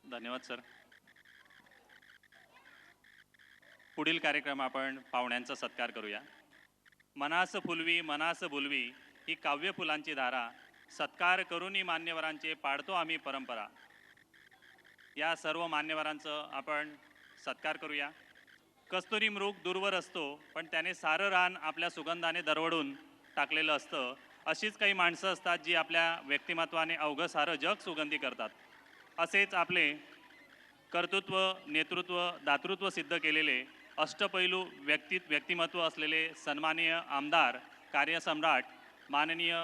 धन्यवाद सर. पुढील कार्यक्रम आपण पाहुण्यांचा सत्कार करूया. मनास फुलवी मनास बोलवी ही काव्य फुलांची धारा, सत्कार करूनी मान्यवरांचे पाडतो आम्ही परंपरा. या सर्व मान्यवरांचं आपण सत्कार करूया. कस्तुरी मृग दूरवर असतो, पण त्याने सारं रान आपल्या सुगंधाने दरवडून टाकलेलं असतं. अशीच काही माणसं असतात जी आपल्या व्यक्तिमत्वाने अवघं सारं जग सुगंधी करतात. असेच आपले कर्तृत्व, नेतृत्व, दातृत्व सिद्ध केलेले अष्टपैलू व्यक्तिमत्व असलेले सन्माननीय आमदार, कार्यसम्राट माननीय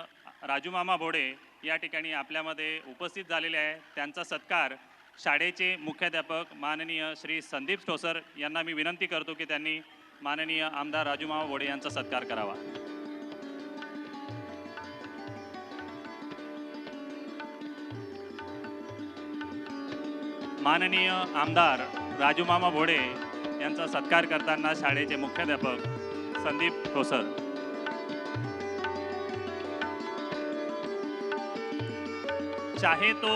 राजूमामा भोडे या ठिकाणी आपल्यामध्ये उपस्थित झालेले आहे. त्यांचा सत्कार शाळेचे मुख्याध्यापक माननीय श्री संदीप ठोसर यांना मी विनंती करतो की त्यांनी माननीय आमदार राजूमामा भोडे यांचा सत्कार करावा. माननीय आमदार राजूमामा भोडे यांचा सत्कार करताना शाळेचे मुख्याध्यापक संदीप ठोसर. चाहे तो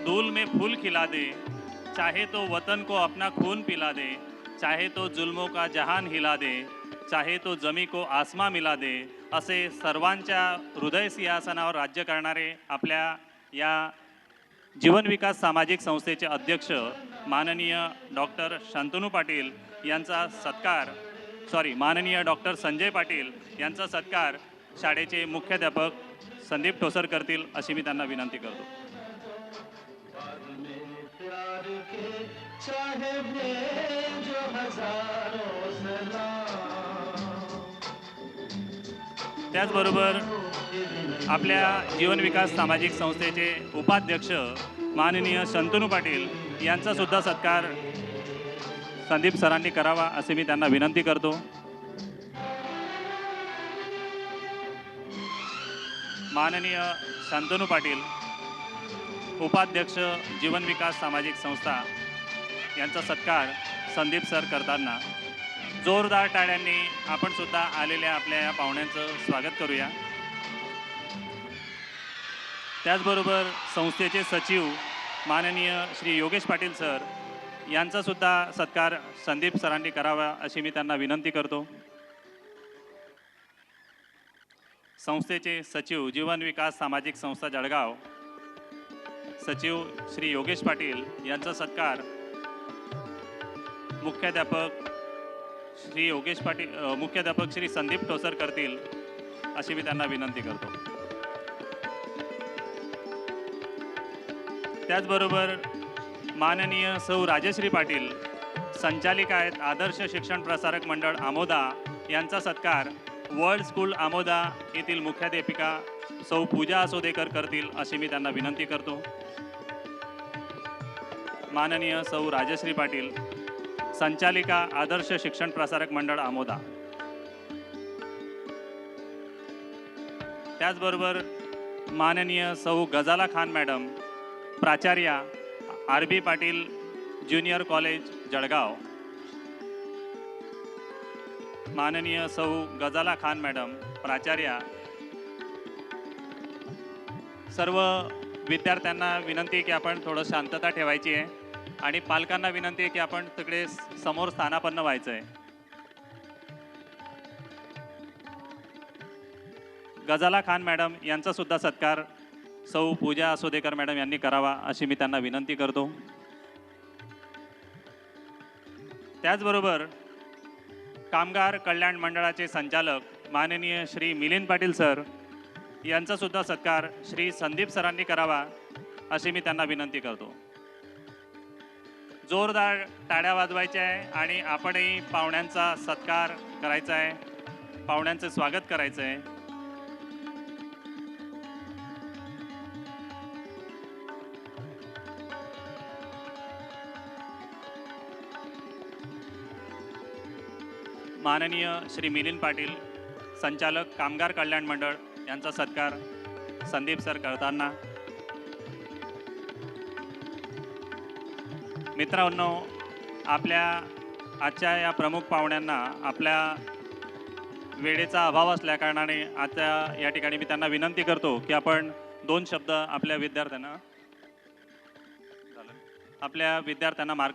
दूल में फूल खिला दे, चाहे तो वतन को अपना खून पिला दे, चाहे तो जुल्मों का जहान हिला दे, चाहे तो जमी को आसमां मिला दे, असे सर्वांच्या हृदय सिंहासनावर राज्य करणारे आपल्या या जीवन विकास सामाजिक संस्थेचे अध्यक्ष माननीय डॉक्टर शांतनू पाटील यांचा सत्कार माननीय डॉक्टर संजय पाटील यांचा सत्कार शाळेचे मुख्याध्यापक संदीप ठोसर करतील अशी मी त्यांना विनंती करतो. त्याचबरोबर आपल्या जीवन विकास सामाजिक संस्थेचे उपाध्यक्ष माननीय शंतनू पाटील यांचा सुद्धा सत्कार संदीप सरांनी करावा असे मी त्यांना विनंती करतो. माननीय शंतनू पाटील उपाध्यक्ष जीवन विकास सामाजिक संस्था यांचा सत्कार संदीप सर करताना जोरदार टाळ्यांनी आपण सुद्धा आलेल्या आपल्या या पाहुण्यांचं स्वागत करूया. त्याचबरोबर संस्थेचे सचिव माननीय श्री योगेश पाटील सर यांचा सुद्धा सत्कार संदीप सरांनी करावा अशी मी त्यांना विनंती करतो. संस्थेचे सचिव जीवन विकास सामाजिक संस्था जळगाव सचिव श्री योगेश पाटील यांचा सत्कार मुख्याध्यापक श्री संदीप ठोसर करतील अशी मी त्यांना विनंती करतो. त्याचबरोबर माननीय सौ राजश्री पाटील संचालिका आहेत आदर्श शिक्षण प्रसारक मंडळ आमोदा यांचा सत्कार वर्ल्ड स्कूल आमोदा येथील मुख्याध्यापिका सौ पूजा असोदेकर करतील अशी मी त्यांना विनंती करतो. माननीय सौ राजश्री पाटील संचालिका आदर्श शिक्षण प्रसारक मंडळ आमोदा. त्याचबरोबर माननीय सौ गजाला खान मॅडम प्राचार्या RB Patil junior college Jalgaon. माननीय सौ गजाला खान मॅडम प्राचार्या. सर्व विद्यार्थ्यांना विनंती आहे की आपण थोडं शांतता ठेवायची आहे आणि पालकांना विनंती आहे की आपण तिकडे समोर स्थानापन्न व्हायचं आहे. गजाला खान मॅडम यांचा सुद्धा सत्कार सौ पूजा असोदेकर मॅडम यांनी करावा अशी मी त्यांना विनंती करतो. त्याचबरोबर कामगार कल्याण मंडळाचे संचालक माननीय श्री मिलिंद पाटील सर यांचा सुद्धा सत्कार श्री संदीप सरांनी करावा अशी मी त्यांना विनंती करतो. जोरदार टाळ्या वाजवायच्या आहे आणि आपणही पाहुण्यांचा सत्कार करायचा आहे, पाहुण्यांचं स्वागत करायचं आहे. माननीय श्री मिलिंद पाटील संचालक कामगार कल्याण मंडळ यांचा सत्कार संदीप सर करताना. मित्रांनो, आपल्या आजच्या या प्रमुख पाहुण्यांना आपल्या वेळेचा अभाव असल्याकारणाने आता या ठिकाणी मी त्यांना विनंती करतो की आपण 2 शब्द आपल्या विद्यार्थ्यांना आपल्या विद्यार्थ्यांना मार्ग